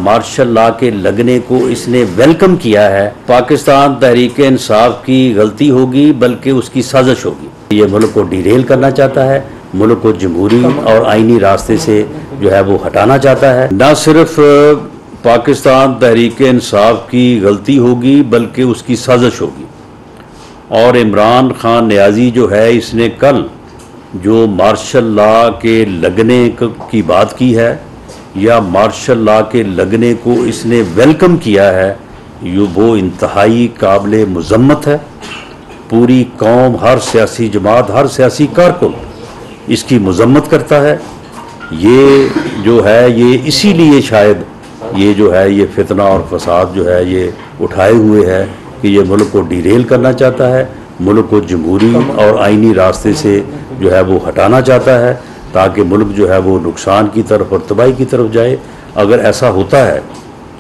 Martial law के लगने को इसने वेलकम किया है। पाकिस्तान तहरीक इंसाफ की गलती होगी बल्कि उसकी साजिश होगी। ये मुल्क को डिरेल करना चाहता है, मुल्क को जमहूरी और आईनी रास्ते से जो है वो हटाना चाहता है। न सिर्फ पाकिस्तान तहरीक इंसाफ की गलती होगी बल्कि उसकी साजिश होगी। और इमरान खान नियाजी जो है इसने कल जो मार्शल लॉ के लगने की बात की है या मार्शल लॉ के लगने को इसने वेलकम किया है, ये वो इंतहाई काबिल मुज़म्मत है। पूरी कौम, हर सियासी जमात, हर सियासी कारकुन इसकी मुज़म्मत करता है। ये जो है ये इसीलिए शायद ये जो है ये फितना और फसाद जो है ये उठाए हुए है कि ये मुल्क को डिरेल करना चाहता है, मुल्क को जमहूरी और आईनी रास्ते से जो है वो हटाना चाहता है ताकि मुल्क जो है वो नुकसान की तरफ और तबाही की तरफ जाए। अगर ऐसा होता है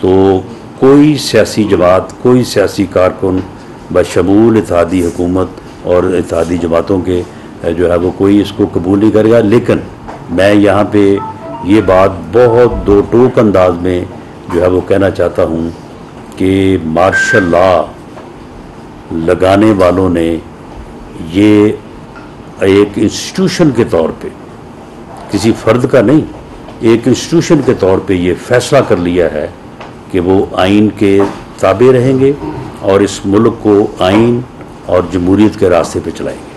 तो कोई सियासी जमात, कोई सियासी कारकुन बशमूल इत्तेहादी हुकूमत और इत्तेहादी जमातों के जो है वो कोई इसको कबूल नहीं करेगा। लेकिन मैं यहाँ पे ये बात बहुत दो टोक अंदाज में जो है वो कहना चाहता हूँ कि मार्शल लॉ लगाने वालों ने ये एक इंस्टीट्यूशन के तौर पे, किसी फ़र्द का नहीं, एक इंस्टीट्यूशन के तौर पे ये फ़ैसला कर लिया है कि वो आइन के ताबे रहेंगे और इस मुल्क को आइन और जमहूरियत के रास्ते पे चलाएंगे।